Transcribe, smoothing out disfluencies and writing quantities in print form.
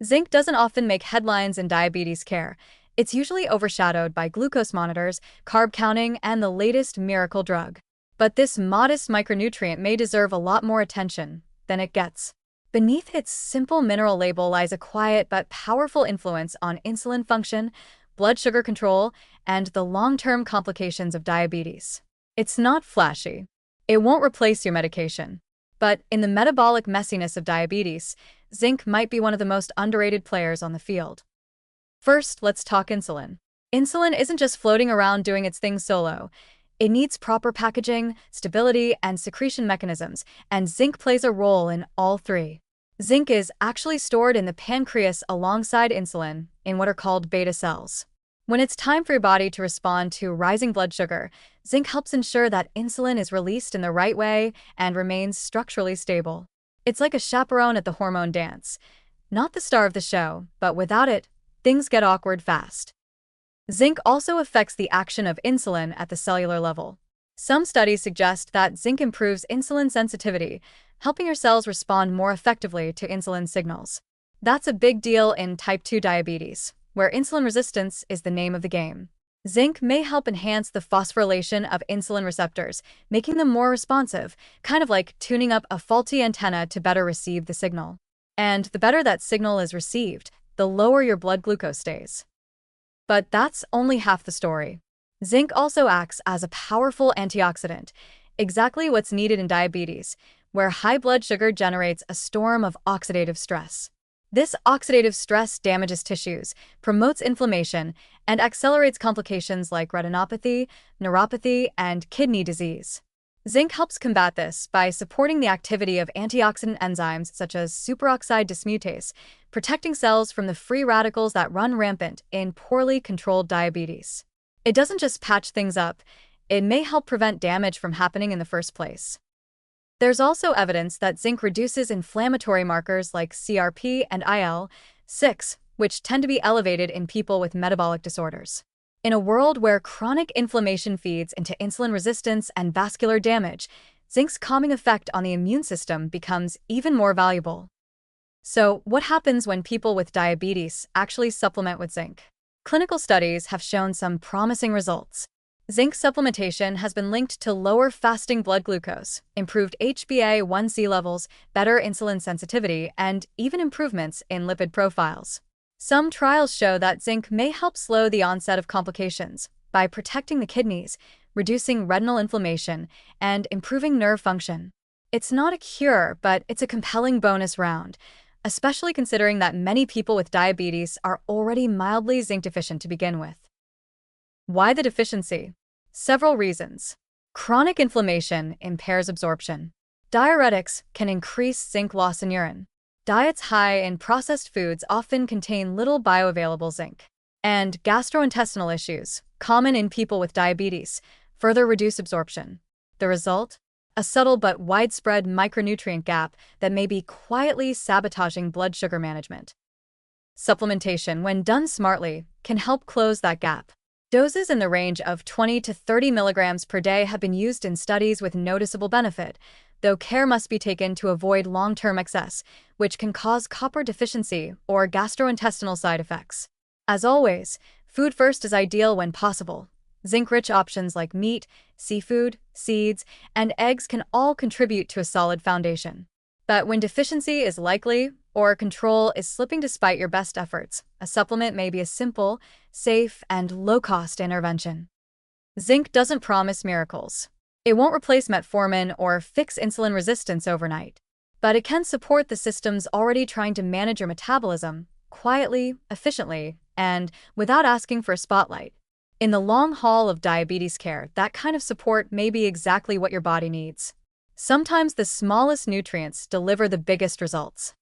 Zinc doesn't often make headlines in diabetes care. It's usually overshadowed by glucose monitors, carb counting, and the latest miracle drug. But this modest micronutrient may deserve a lot more attention than it gets. Beneath its simple mineral label lies a quiet but powerful influence on insulin function, blood sugar control, and the long-term complications of diabetes. It's not flashy. It won't replace your medication. But in the metabolic messiness of diabetes, zinc might be one of the most underrated players on the field. First, let's talk insulin. Insulin isn't just floating around doing its thing solo. It needs proper packaging, stability, and secretion mechanisms, and zinc plays a role in all three. Zinc is actually stored in the pancreas alongside insulin in what are called beta cells. When it's time for your body to respond to rising blood sugar, zinc helps ensure that insulin is released in the right way and remains structurally stable. It's like a chaperone at the hormone dance. Not the star of the show, but without it, things get awkward fast. Zinc also affects the action of insulin at the cellular level. Some studies suggest that zinc improves insulin sensitivity, helping your cells respond more effectively to insulin signals. That's a big deal in type 2 diabetes, where insulin resistance is the name of the game. Zinc may help enhance the phosphorylation of insulin receptors, making them more responsive, kind of like tuning up a faulty antenna to better receive the signal. And the better that signal is received, the lower your blood glucose stays. But that's only half the story. Zinc also acts as a powerful antioxidant, exactly what's needed in diabetes, where high blood sugar generates a storm of oxidative stress. This oxidative stress damages tissues, promotes inflammation, and accelerates complications like retinopathy, neuropathy, and kidney disease. Zinc helps combat this by supporting the activity of antioxidant enzymes such as superoxide dismutase, protecting cells from the free radicals that run rampant in poorly controlled diabetes. It doesn't just patch things up, it may help prevent damage from happening in the first place. There's also evidence that zinc reduces inflammatory markers like CRP and IL-6, which tend to be elevated in people with metabolic disorders. In a world where chronic inflammation feeds into insulin resistance and vascular damage, zinc's calming effect on the immune system becomes even more valuable. So, what happens when people with diabetes actually supplement with zinc? Clinical studies have shown some promising results. Zinc supplementation has been linked to lower fasting blood glucose, improved HbA1c levels, better insulin sensitivity, and even improvements in lipid profiles. Some trials show that zinc may help slow the onset of complications by protecting the kidneys, reducing retinal inflammation, and improving nerve function. It's not a cure, but it's a compelling bonus round, especially considering that many people with diabetes are already mildly zinc deficient to begin with. Why the deficiency? Several reasons. Chronic inflammation impairs absorption. Diuretics can increase zinc loss in urine. Diets high in processed foods often contain little bioavailable zinc. And gastrointestinal issues, common in people with diabetes, further reduce absorption. The result? A subtle but widespread micronutrient gap that may be quietly sabotaging blood sugar management. Supplementation, when done smartly, can help close that gap. Doses in the range of 20 to 30 milligrams per day have been used in studies with noticeable benefit, though care must be taken to avoid long-term excess, which can cause copper deficiency or gastrointestinal side effects. As always, food first is ideal when possible. Zinc-rich options like meat, seafood, seeds, and eggs can all contribute to a solid foundation. But when deficiency is likely, or control is slipping despite your best efforts, a supplement may be a simple, safe, and low-cost intervention. Zinc doesn't promise miracles. It won't replace metformin or fix insulin resistance overnight, but it can support the systems already trying to manage your metabolism quietly, efficiently, and without asking for a spotlight. In the long haul of diabetes care, that kind of support may be exactly what your body needs. Sometimes the smallest nutrients deliver the biggest results.